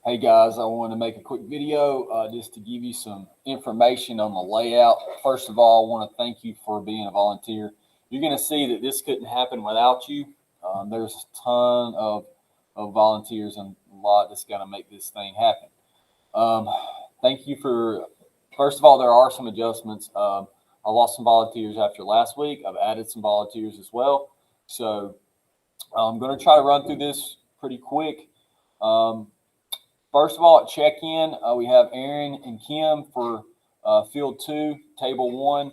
Hey guys, I want to make a quick video just to give you some information on the layout. First of all, I want to thank you for being a volunteer. You're going to see that this couldn't happen without you. There's a ton of volunteers and a lot that's going to make this thing happen. Um, Thank you for, first of all, there are some adjustments. I lost some volunteers after last week. I've added some volunteers as well. So I'm going to try to run through this pretty quick. Um, First of all, at check-in, we have Aaron and Kim for field 2, table 1,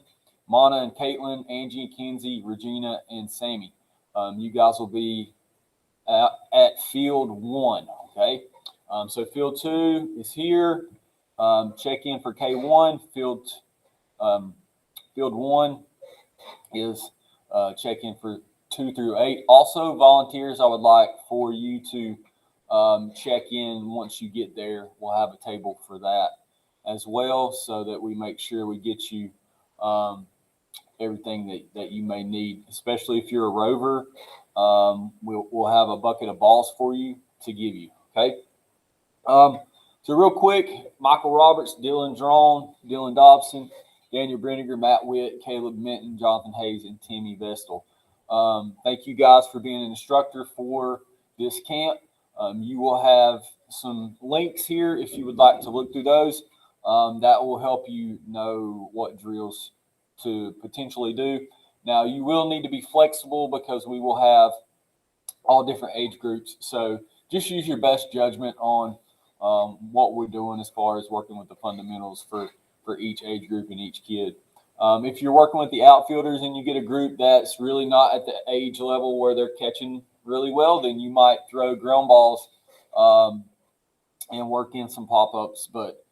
Mana and Caitlin, Angie, Kenzie, Regina, and Sammy. You guys will be at field 1, okay? So field 2 is here. Check-in for K1. Field 1 is check-in for 2 through 8. Also, volunteers, I would like for you to check in once you get there. We'll have a table for that as well, so that we make sure we get you everything that you may need, especially if you're a rover. We'll have a bucket of balls for you to give you, okay? So real quick, Michael Roberts, Dylan Drone, Dylan Dobson, Daniel Brenniger, Matt Witt, Caleb Minton, Jonathan Hayes, and Timmy Vestal. Thank you guys for being an instructor for this camp. You will have some links here if you would like to look through those. That will help you know what drills to potentially do. Now, you will need to be flexible because we will have all different age groups. So just use your best judgment on what we're doing as far as working with the fundamentals for each age group and each kid. If you're working with the outfielders and you get a group that's really not at the age level where they're catching really well, then you might throw ground balls and work in some pop-ups. But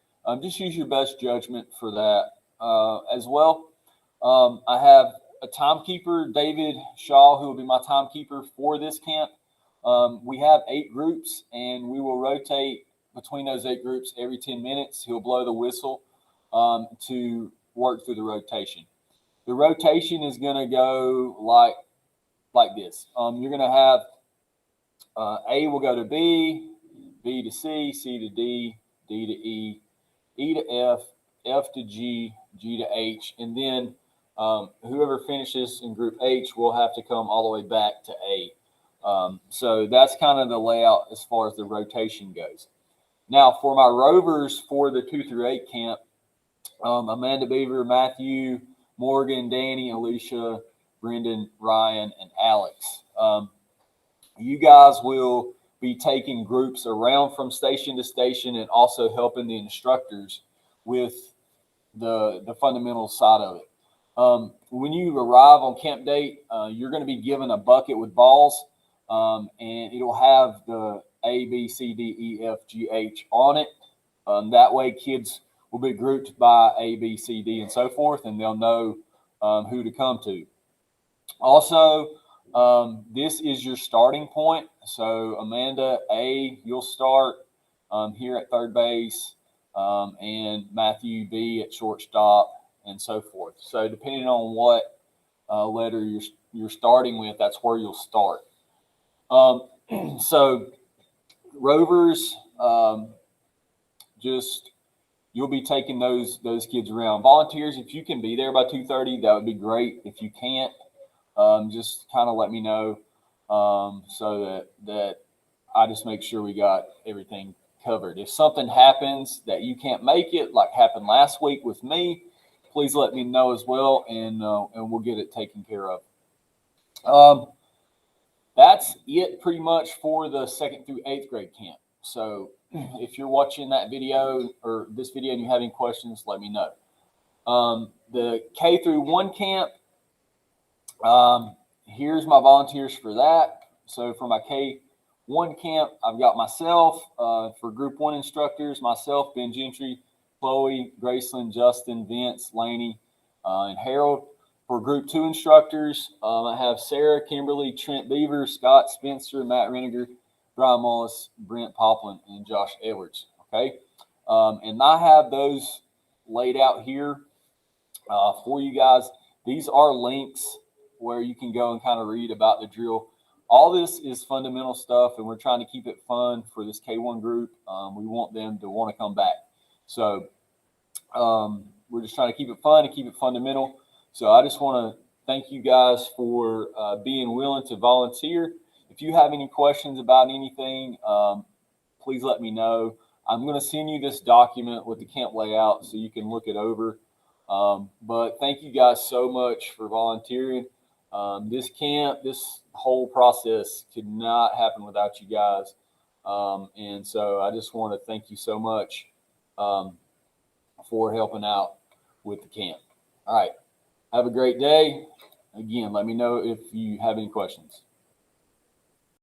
just use your best judgment for that as well. I have a timekeeper, David Shaw, who will be my timekeeper for this camp. We have 8 groups, and we will rotate between those 8 groups every 10 minutes. He'll blow the whistle to work through the rotation. The rotation is going to go like this. You're going to have A will go to B, B to C, C to D, D to E, E to F, F to G, G to H, and then whoever finishes in group H will have to come all the way back to A. So that's kind of the layout as far as the rotation goes. Now, for my rovers for the 2 through 8 camp, Amanda Beaver, Matthew, Morgan, Danny, Alicia, Brendan, Ryan, and Alex. You guys will be taking groups around from station to station and also helping the instructors with the fundamental side of it. When you arrive on camp date, you're going to be given a bucket with balls, and it'll have the A, B, C, D, E, F, G, H on it. That way, kids will be grouped by A, B, C, D, and so forth, and they'll know who to come to. Also, this is your starting point. So, Amanda, A, you'll start here at third base, and Matthew, B, at shortstop, and so forth. So, depending on what letter you're starting with, that's where you'll start. So, rovers, you'll be taking those kids around. Volunteers, if you can be there by 2:30, that would be great. If you can't, just kind of let me know so that I just make sure we got everything covered. If something happens that you can't make it, like happened last week with me, please let me know as well, and we'll get it taken care of. That's it pretty much for the 2nd through 8th grade camp. So if you're watching that video or this video and you have any questions, let me know. The K through 1 camp, here's my volunteers for that. So for my K1 camp, I've got myself for group 1 instructors, myself, Ben Gentry, Chloe, Graceland, Justin, Vince, Laney, and Harold. For group 2 instructors, I have Sarah, Kimberly, Trent Beaver, Scott Spencer, Matt Reniger, Brian Mullis, Brent Poplin, and Josh Edwards. Okay, and I have those laid out here for you guys. These are links where you can go and kind of read about the drill. all this is fundamental stuff, and we're trying to keep it fun for this K1 group. We want them to want to come back. So we're just trying to keep it fun and keep it fundamental. So I just want to thank you guys for being willing to volunteer. If you have any questions about anything, please let me know. I'm going to send you this document with the camp layout so you can look it over. But thank you guys so much for volunteering. This camp, this whole process could not happen without you guys. And so I just want to thank you so much for helping out with the camp. All right. Have a great day. Again, let me know if you have any questions.